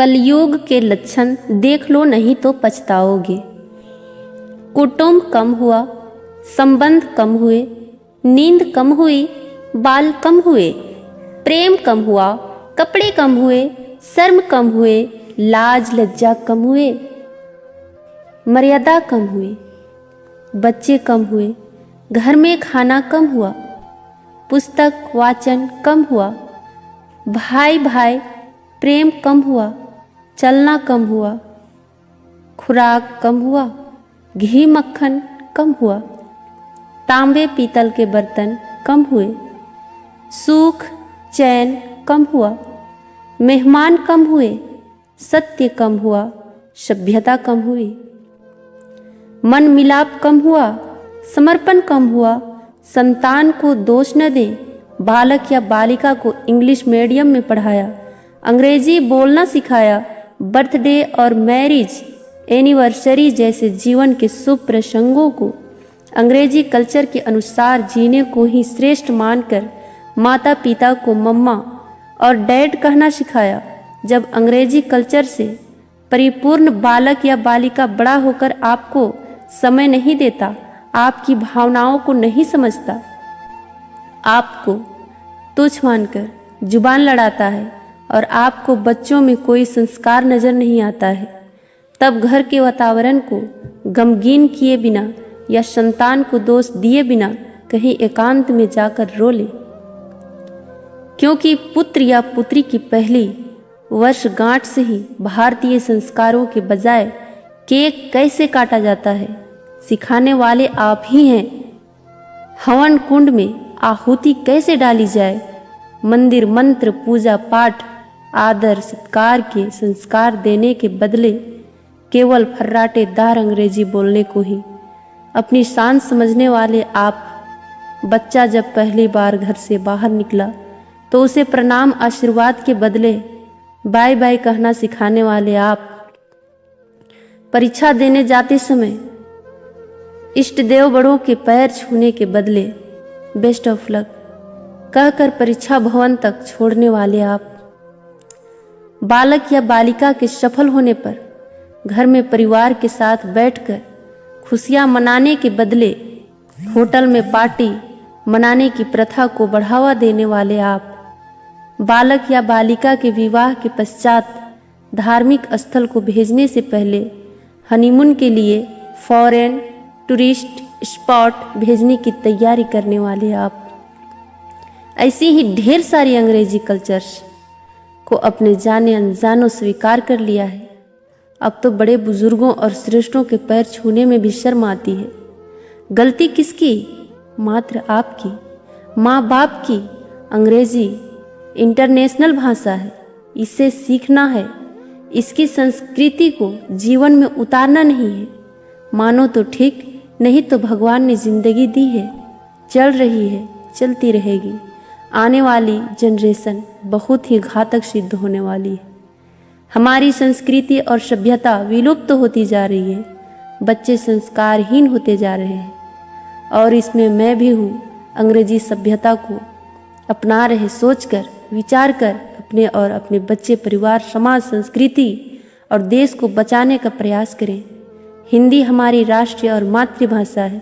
कलयुग के लक्षण देख लो नहीं तो पछताओगे। कुटुंब कम हुआ, संबंध कम हुए, नींद कम हुई, बाल कम हुए, प्रेम कम हुआ, कपड़े कम हुए, शर्म कम हुए, लाज लज्जा कम हुए, मर्यादा कम हुई, बच्चे कम हुए, घर में खाना कम हुआ, पुस्तक वाचन कम हुआ, भाई भाई प्रेम कम हुआ, चलना कम हुआ, खुराक कम हुआ, घी मक्खन कम हुआ, तांबे पीतल के बर्तन कम हुए, सुख चैन कम हुआ, मेहमान कम हुए, सत्य कम हुआ, सभ्यता कम हुई, मन मिलाप कम हुआ, समर्पण कम हुआ, संतान को दोष न दें, बालक या बालिका को इंग्लिश मीडियम में पढ़ाया, अंग्रेजी बोलना सिखाया, बर्थडे और मैरिज एनिवर्सरी जैसे जीवन के शुभ प्रसंगों को अंग्रेजी कल्चर के अनुसार जीने को ही श्रेष्ठ मानकर माता पिता को मम्मा और डैड कहना सिखाया। जब अंग्रेजी कल्चर से परिपूर्ण बालक या बालिका बड़ा होकर आपको समय नहीं देता, आपकी भावनाओं को नहीं समझता, आपको तुच्छ मानकर जुबान लड़ाता है और आपको बच्चों में कोई संस्कार नजर नहीं आता है, तब घर के वातावरण को गमगीन किए बिना या संतान को दोष दिए बिना कहीं एकांत में जाकर रो ले। क्योंकि पुत्र या पुत्री की पहली वर्षगांठ से ही भारतीय संस्कारों के बजाय केक कैसे काटा जाता है सिखाने वाले आप ही हैं। हवन कुंड में आहुति कैसे डाली जाए, मंदिर मंत्र पूजा पाठ आदर सत्कार के संस्कार देने के बदले केवल फर्राटेदार अंग्रेजी बोलने को ही अपनी शान समझने वाले आप। बच्चा जब पहली बार घर से बाहर निकला तो उसे प्रणाम आशीर्वाद के बदले बाय बाय कहना सिखाने वाले आप। परीक्षा देने जाते समय इष्ट देव बड़ों के पैर छूने के बदले बेस्ट ऑफ लक कहकर परीक्षा भवन तक छोड़ने वाले आप। बालक या बालिका के सफल होने पर घर में परिवार के साथ बैठकर खुशियां मनाने के बदले होटल में पार्टी मनाने की प्रथा को बढ़ावा देने वाले आप। बालक या बालिका के विवाह के पश्चात धार्मिक स्थल को भेजने से पहले हनीमून के लिए फॉरेन टूरिस्ट स्पॉट भेजने की तैयारी करने वाले आप। ऐसी ही ढेर सारी अंग्रेजी कल्चर्स को अपने जाने अनजानों स्वीकार कर लिया है। अब तो बड़े बुजुर्गों और श्रेष्ठों के पैर छूने में भी शर्म आती है। गलती किसकी? मात्र आपकी, माँ बाप की। अंग्रेजी इंटरनेशनल भाषा है, इसे सीखना है, इसकी संस्कृति को जीवन में उतारना नहीं है। मानो तो ठीक, नहीं तो भगवान ने जिंदगी दी है, चल रही है, चलती रहेगी। आने वाली जनरेशन बहुत ही घातक सिद्ध होने वाली है। हमारी संस्कृति और सभ्यता विलुप्त तो होती जा रही है, बच्चे संस्कारहीन होते जा रहे हैं और इसमें मैं भी हूँ। अंग्रेजी सभ्यता को अपना रहे सोचकर विचार कर अपने और अपने बच्चे परिवार समाज संस्कृति और देश को बचाने का प्रयास करें। हिंदी हमारी राष्ट्रीय और मातृभाषा है,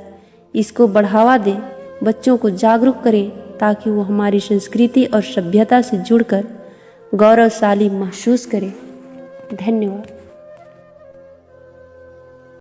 इसको बढ़ावा दें, बच्चों को जागरूक करें ताकि वो हमारी संस्कृति और सभ्यता से जुड़कर गौरवशाली महसूस करें। धन्यवाद।